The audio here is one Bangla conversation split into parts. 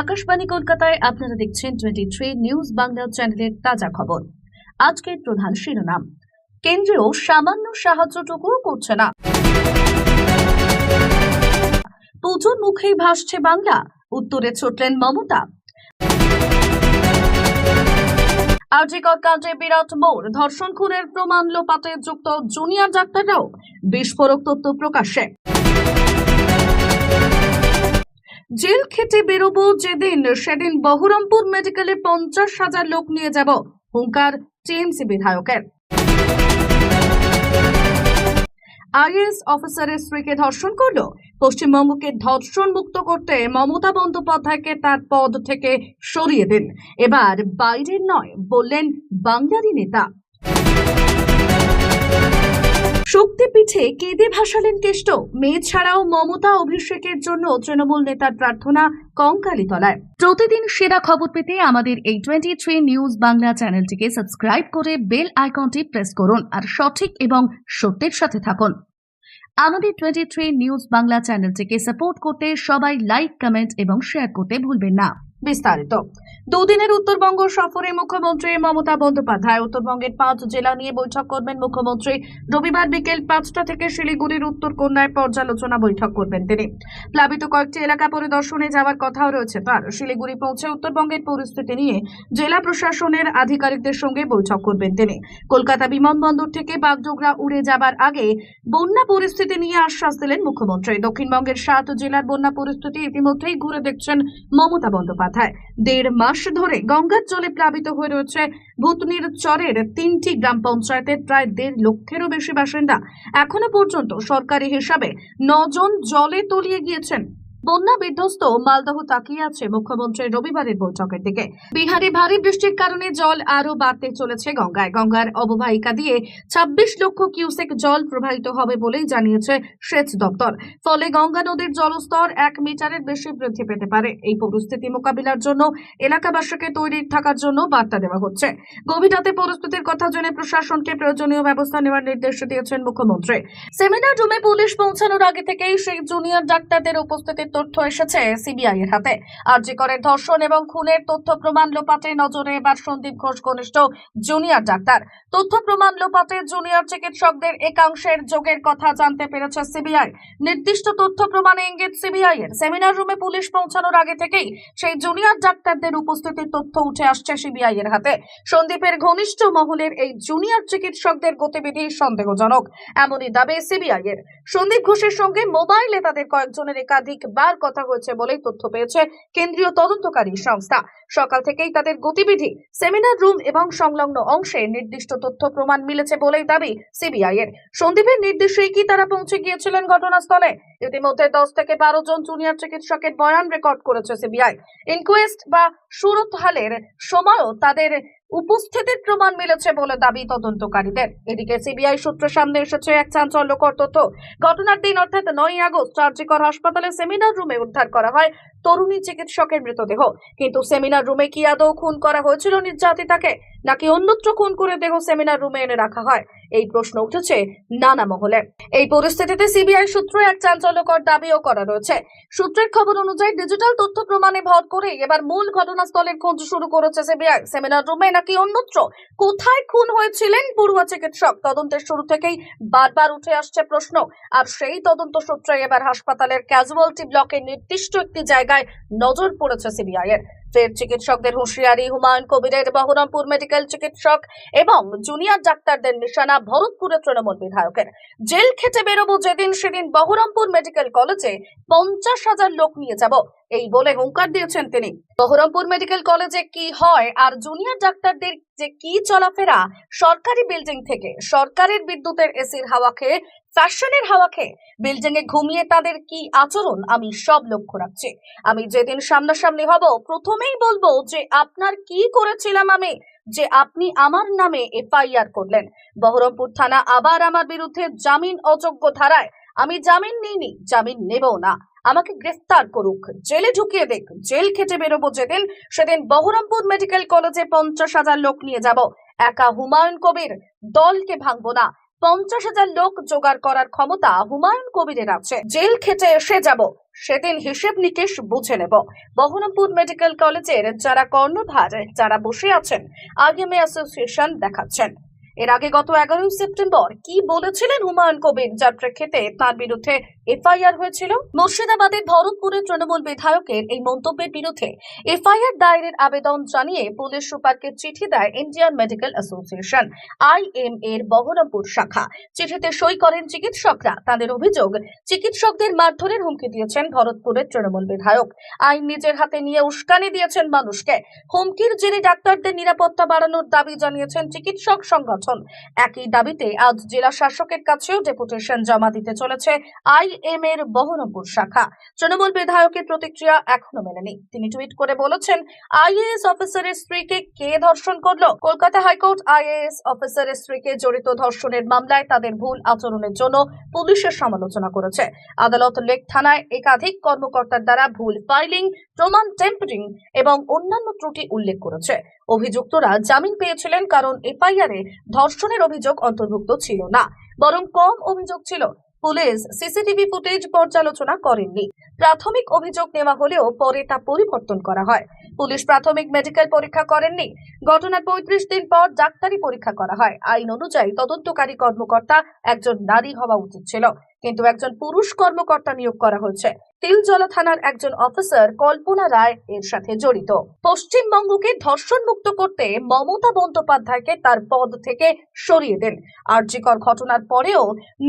আকাশবাণী কলকাতায় আপনারা দেখছেন 23 নিউজ বাংলা চ্যানেলের তাজা খবর। আজকের প্রধান শিরোনাম, কেন্দ্রীয় সামান্য সাহায্যটুকুও করছে না, পুজোর মুখেই ভাসছে বাংলা, উত্তরে ছুটলেন মমতা। আরজিকর কাণ্ডে বিরাট মোড়, ধর্ষণ খুনের প্রমাণ লোপাটে যুক্ত জুনিয়র ডাক্তাররাও, বিস্ফোরক তথ্য প্রকাশ্যে। জেল খেটে বেরোবো যেদিন সেদিন বহরমপুর মেডিকেলে 50,000 লোক নিয়ে যাব, হুঙ্কার টিএমসি বিধায়কের। আইএএস অফিসারের স্ত্রীকে ধর্ষণ করলো, পশ্চিমবঙ্গকে ধর্ষণ মুক্ত করতে মমতা বন্দ্যোপাধ্যায়কে তার পদ থেকে সরিয়ে দিন, এবার বাইরের নয় বললেন বাংলারই নেতা। শক্তিপীঠে কেঁদে ভাসালেন কেষ্ট, মেয়ে ছাড়াও মমতা অভিষেকের জন্য তৃণমূল নেতার প্রার্থনা কঙ্কালীতলায়। প্রতিদিন সেরা খবর পেতে আমাদের এই 23 নিউজ বাংলা চ্যানেলটিকে সাবস্ক্রাইব করে বেল আইকনটি প্রেস করুন আর সঠিক এবং সত্যের সাথে থাকুন। আমাদের 23 নিউজ বাংলা চ্যানেলটিকে সাপোর্ট করতে সবাই লাইক, কমেন্ট এবং শেয়ার করতে ভুলবেন না। বিস্তারিত। দুদিনের উত্তরবঙ্গ সফরে মুখ্যমন্ত্রী মমতা বন্দ্যোপাধ্যায় উত্তরবঙ্গের 5 জেলা নিয়ে বৈঠক করবেন মুখ্যমন্ত্রী। রবিবার বিকেল 5টা থেকে শিলিগুড়ির উত্তরকন্যায় পর্যালোচনা বৈঠক করবেন তিনি। প্লাবিত কয়েকটি এলাকা পরিদর্শনে যাওয়ার কথাও রয়েছে তার। শিলিগুড়ি পৌঁছে উত্তরবঙ্গের পরিস্থিতি নিয়ে জেলা প্রশাসনের আধিকারিকদের সঙ্গে বৈঠক করবেন তিনি। কলকাতা বিমানবন্দর থেকে বাগডোগরা উড়ে যাবার আগে বন্যা পরিস্থিতি নিয়ে আশ্বাস দিলেন মুখ্যমন্ত্রী। দক্ষিণবঙ্গের 7 জেলার বন্যা পরিস্থিতি ইতিমধ্যেই ঘুরে দেখছেন মমতা বন্দ্যোপাধ্যায়। 1.5 মাস ধরে গঙ্গার জলে প্লাবিত হয়ে রয়েছে ভূতনির চরের 3টি গ্রাম পঞ্চায়েতের প্রায় 1.5 লক্ষেরও বেশি বাসিন্দা। এখনো পর্যন্ত সরকারি হিসাবে 9 জন জলে তলিয়ে গিয়েছেন। বন্যা বিধ্বস্ত মালদহ তাকিয়ে আছে মুখ্যমন্ত্রীর রবিবারের বৈঠকের দিকে। বিহারে ভারী বৃষ্টির কারণে জল আরো বাড়তে চলেছে গঙ্গায়। গঙ্গার অববাহিকা দিয়ে 26 লক্ষ কিউসেক জল প্রবাহিত হবে বলেই জানিয়েছে সেচ দপ্তর। ফলে গঙ্গা নদীর জলস্তর 1 মিটারের বেশি বৃদ্ধি পেতে পারে। এই পরিস্থিতি মোকাবিলার জন্য এলাকাবাসীকে তৈরি থাকার জন্য বার্তা দেওয়া হচ্ছে। গভীর রাতে পরিস্থিতির কথা জেনে প্রশাসনকে প্রয়োজনীয় ব্যবস্থা নেওয়ার নির্দেশ দিয়েছেন মুখ্যমন্ত্রী। সেমিনার রুমে পুলিশ পৌঁছানোর আগে থেকেই সেই জুনিয়র ডাক্তারদের উপস্থিতির তথ্য এসেছে সিবিআই এর হাতে। আরজিকরের ধর্ষণ এবং খুনের তথ্য প্রমাণ লোপাটে নজরে এবার সন্দীপ ঘোষ ঘনিষ্ঠ জুনিয়র ডাক্তার। তথ্য প্রমাণ লোপাটে জুনিয়র চিকিৎসকদের একাংশের যোগের কথা জানতে পেরেছে সিবিআই। নির্দিষ্ট তথ্য প্রমাণে ইঙ্গিত সিবিআই এর। সেমিনার রুমে পুলিশ পৌঁছানোর আগে থেকেই সেই জুনিয়র ডাক্তারদের উপস্থিতির তথ্য উঠে আসছে সিবিআই এর হাতে। সন্দীপের ঘনিষ্ঠ মহলের এই জুনিয়র চিকিৎসকদের গতিবিধি সন্দেহজনক, এমনই দাবি সিবিআই এর। সন্দীপ ঘোষের সঙ্গে মোবাইলে তাদের কয়েকজনের একাধিকবার কথা হয়েছে বলেই তথ্য পেয়েছে কেন্দ্রীয় তদন্তকারী সংস্থা। সকাল থেকেই তাদের গতিবিধি, সেমিনার রুম এবং সংলগ্ন অংশে নির্দিষ্ট তথ্য প্রমাণ মিলেছে বলেই দাবি সিবিআই এর। সন্দীপের নির্দেশেই কি তারা পৌঁছে গিয়েছিলেন ঘটনাস্থলে? ইতিমধ্যে 10 থেকে 12 জন জুনিয়র চিকিৎসকের বয়ান রেকর্ড করেছে সিবিআই। ইনকোয়েস্ট বা সুরতহালের সময়ও তাদের উপস্থিতির প্রমাণ মিলেছে বলে দাবি তদন্তকারীদের। এদিকে সিবিআই সূত্রে সামনে এসেছে এক চাঞ্চল্যকর তথ্য। ঘটনার দিন অর্থাৎ 9ই আগস্ট আরজিকর হাসপাতালে সেমিনার রুমে উদ্ধার করা হয় তরুণী চিকিৎসকের মৃতদেহ। কিন্তু সেমিনার রুমে কি আদৌ খুন করা হয়েছিল নির্যাতিতাকে, নাকি অন্যত্র খুন করে দেহ সেমিনার রুমে এনে রাখা হয়? এই প্রশ্ন উঠেছে নানা মহলে। এই পরিস্থিতিতে সিবিআই সূত্রে এক চাঞ্চল্যকর দাবিও করা রয়েছে। সূত্রের খবর অনুযায়ী ডিজিটাল তথ্য প্রমাণে ভর করে এবার মূল ঘটনাস্থলের খোঁজ শুরু করেছে সিবিআই। সেমিনার রুমে নাকি অন্যত্র, কোথায় খুন হয়েছিলেন পড়ুয়া চিকিৎসক? তদন্তের শুরু থেকেই বারবার উঠে আসছে প্রশ্ন। আর সেই তদন্ত সূত্রে এবার হাসপাতালের ক্যাজুয়ালিটি ব্লকে নির্দিষ্ট একটি জায়গায় নজর পড়েছে সিবিআই এর। ফের চিকিৎসকদের হুঁশিয়ারি, হুমায়ুন কবিরের বহরমপুর মেডিকেল চিকিৎসক এবং জুনিয়র ডাক্তারদের নিশানা ভরতপুরের তৃণমূল বিধায়কের। জেল খেটে বেরোবো যেদিন সেদিন বহরমপুর মেডিকেল কলেজে 50,000 লোক নিয়ে যাব, এই বলে হুঙ্কার দিয়েছেন তিনি। বহরমপুর মেডিকেল কলেজে কি হয় আর জুনিয়র ডাক্তারদের যে কি চলাফেরা, সরকারি বিল্ডিং থেকে সরকারের বিদ্যুতের এসির হাওয়া খেয়ে, ফ্যাশনের হাওয়া খেয়ে বিল্ডিং এ ঘুমিয়ে তাদের কি আচরণ, আমি সব লক্ষ্য রাখছি। আমি যেদিন সামনাসামনি হব প্রথমেই বলবো যে আপনার কি করেছিলাম আমি, যে আপনি আমার নামে এফআইআর করলেন। বহরমপুর থানা আবার আমার বিরুদ্ধে জামিন অযোগ্য ধারায়, আমি জামিন নিইনি, জামিন নেব না। আমাকে গ্রেফতার করুক, জেলে ঢুকিয়ে দেখ। জেল খেটে বেরোবো যেদিন সেদিন বহরমপুর মেডিকেল কলেজে 50,000 লোক নিয়ে যাব। একা হুমায়ুন কবির দলকে ভাঙবো না। 50,000 লোক জোগাড় করার ক্ষমতা হুমায়ুন কবিরের আছে। জেল খেটে এসে যাব, সেদিন হিসেব নিকেশ বুঝে নেব। বহরমপুর মেডিকেল কলেজের যারা কর্ণধার, যারা বসে আছেন, আইএমএ অ্যাসোসিয়েশন দেখাচ্ছেন। এর আগে গত 11 সেপ্টেম্বর কি বলেছিলেন হুমায়ুন কবির, যার প্রেক্ষিতে তার বিরুদ্ধে এফআইআর হয়েছিল? মুর্শিদাবাদের ভরতপুরের তৃণমূল বিধায়কের এই মন্তব্যের বিরুদ্ধে এফআইআর দায়েরের আবেদন জানিয়ে পুলিশ সুপারকে চিঠি দেয় ইন্ডিয়ান মেডিকেল অ্যাসোসিয়েশন আইএম এর বহরমপুর শাখা। চিঠিতে সই করেন চিকিৎসকরা। তাদের অভিযোগ, চিকিৎসকদের মারধরের হুমকি দিয়েছেন ভরতপুরের তৃণমূল বিধায়ক। আইন নিজের হাতে নিয়ে উস্কানি দিয়েছেন মানুষকে। হুমকির জেরে ডাক্তারদের নিরাপত্তা বাড়ানোর দাবি জানিয়েছেন চিকিৎসক সংগঠন। একই দাবিতে আজ জেলা শাসকের কাছেও ডেপুটেশন জমা দিতে চলেছে আইএম এর বহরমপুর শাখা। তৃণমূল বিধায়কের প্রতিক্রিয়া এখনো মেলেনি। তিনি টুইট করে বলেছেন, আইএএস অফিসারের স্ত্রীকে কে ধর্ষণ করলো? কলকাতা হাইকোর্ট আইএএস অফিসারের স্ত্রীকে জড়িত ধর্ষণের মামলায় তাদের ভুল আচরণের জন্য পুলিশের সমালোচনা করেছে। আদালত লেক থানায় একাধিক কর্মকর্তার দ্বারা ভুল ফাইলিং, প্রমাণ টেম্পারিং এবং অন্যান্য ত্রুটি উল্লেখ করেছে। অভিযুক্তরা জামিন পেয়েছিলেন কারণ এফআইআরে ধর্ষণের অভিযোগ অন্তর্ভুক্ত ছিল না, বরং কম অভিযোগ ছিল। পুলিশ সিসিটিভি ফুটেজ পর্যালোচনা করেননি। প্রাথমিক অভিযোগ নেওয়া হলেও পরে তা পরিবর্তন করা হয়। পুলিশ প্রাথমিক মেডিকেল পরীক্ষা করেননি। ঘটনার 35 দিন পর ডাক্তারি পরীক্ষা করা হয়। আইন অনুযায়ী তদন্তকারী কর্মকর্তা একজন নারী হওয়া উচিত ছিল, কিন্তু একজন পুরুষ কর্মকর্তা নিয়োগ করা হয়েছে। তিলজলা থানার একজন অফিসার কল্পনা রায় এর সাথে জড়িত। পশ্চিমবঙ্গকে ধর্ষণ মুক্ত করতে মমতা বন্দ্যোপাধ্যায়কে তার পদ থেকে সরিয়ে দেন। আরজিকর ঘটনার পরেও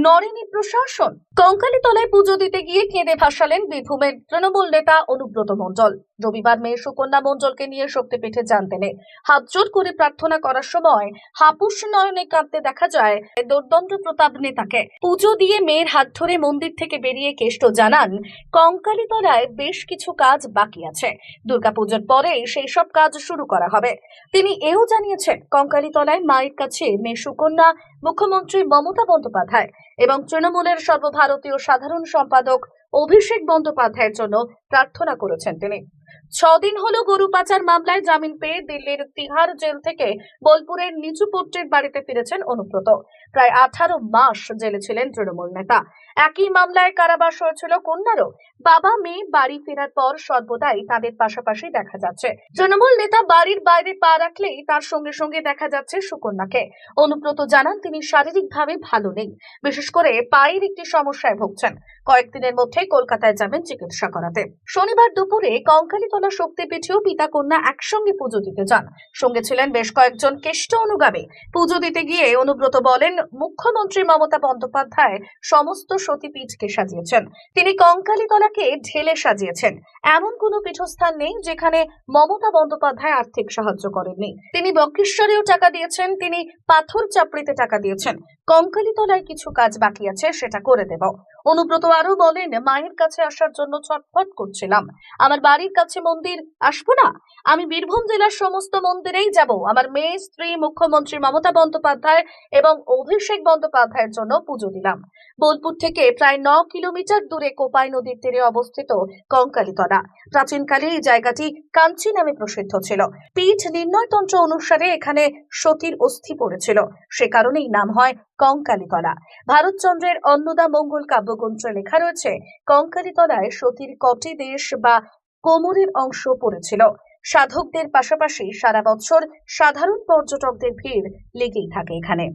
নড়েনি প্রশাসন। কঙ্কালীতলায় পুজো দিতে গিয়ে কেঁদে ভাসালেন বীরভূমের তৃণমূল নেতা অনুব্রত মণ্ডল। রবিবার মেয়ে সুকন্যা মণ্ডলকে নিয়ে শক্তিপীঠে যান তিনি। হাত জোড় করে প্রার্থনা করার সময় হাপুস নয়নে কাঁদতে দেখা যায় দুর্দণ্ড প্রতাপ নেতাকে। পুজো দিয়ে মেয়ের হাত ধরে মন্দির থেকে বেরিয়ে কেষ্ট জানান, কঙ্কালীতলায় বেশ কিছু কাজ বাকি আছে। দুর্গাপুজোর পরে সেই সব কাজ শুরু করা হবে। তিনি এও জানিয়েছেন, কঙ্কালীতলায় মায়ের কাছে মেয়ে সুকন্যা, মুখ্যমন্ত্রী মমতা বন্দ্যোপাধ্যায় এবং তৃণমূলের সর্বভারতীয় সাধারণ সম্পাদক অভিষেক বন্দ্যোপাধ্যায়ের জন্য প্রার্থনা করেছেন তিনি। 6 দিন হলো গরু পাচার মামলায় জামিন পেয়ে দিল্লির তিহার জেল থেকে বোলপুরের নিচু পুত্রের বাড়িতে ফিরেছেন অনুব্রত। প্রায় 18 মাস জেলে ছিলেন তৃণমূল নেতা। একই মামলায় কারাবাস হয়েছিল কন্যারও। বাবা মেয়ে বাড়ি ফেরার পর সর্বদাই তাদের পাশাপাশি দেখা যাচ্ছে। তৃণমূল নেতা বাড়ির বাইরে পা রাখলেই তার সঙ্গে সঙ্গে দেখা যাচ্ছে সুকন্যাকে। অনুব্রত জানান, তিনি শারীরিকভাবে ভালো নেই, বিশেষ করে পায়ের একটি সমস্যায় ভুগছেন। কয়েকদিনের মধ্যে কলকাতায় যাবেন চিকিৎসা করাতে। শনিবার দুপুরে কঙ্কালীতলা শক্তিপীঠেও পিতা কন্যা একসঙ্গে পুজো দিতে যান। সঙ্গে ছিলেন বেশ কয়েকজন কেষ্ট অনুগামী। পুজো দিতে গিয়ে অনুব্রত বলেন, মুখ্যমন্ত্রী মমতা বন্দ্যোপাধ্যায় সমস্ত সতীপীঠকে সাজিয়েছেন। তিনি কঙ্কালীতলাকে ঢেলে সাজিয়েছেন। এমন কোনো পীঠস্থান নেই যেখানে মমতা বন্দ্যোপাধ্যায় আর্থিক সাহায্য করেননি। তিনি বক্রেশ্বরেও টাকা দিয়েছেন, তিনি পাথর চাপড়িতে টাকা দিয়েছেন। কঙ্কালীতলায় কিছু কাজ বাকি আছে, সেটা করে দেব। অনুব্রত আরো বলেন, মায়ের কাছে আসার জন্য ছটফট করছিলাম। আমার বাড়ির কাছে মন্দির আসবো না? আমি বীরভূম জেলার সমস্ত মন্দিরেই যাব। আমার মেয়ে, স্ত্রী, মুখ্যমন্ত্রী মমতা বন্দ্যোপাধ্যায় এবং অভিষেক বন্দ্যোপাধ্যায়ের জন্য পুজো দিলাম। বোলপুর থেকে প্রায় 9 কিলোমিটার দূরে কোপাই নদীর তীরে অবস্থিত কঙ্কালীতলা। প্রাচীনকালে এই জায়গাটি কাঞ্চি নামে প্রসিদ্ধ ছিল। পীঠ নির্ণয়তন্ত্র অনুসারে এখানে সতীর অস্থি পড়েছিল, সে কারণেই নাম হয় কঙ্কালীতলা। ভারতচন্দ্রের অন্নদা মঙ্গল কাব্যগ্রন্থে লেখা রয়েছে, কঙ্কালীতলায় সতীর কটি দেশ বা কোমরের অংশ পড়েছিল। সাধকদের পাশাপাশি সারা বছর সাধারণ পর্যটকদের ভিড় লেগেই থাকে এখানে।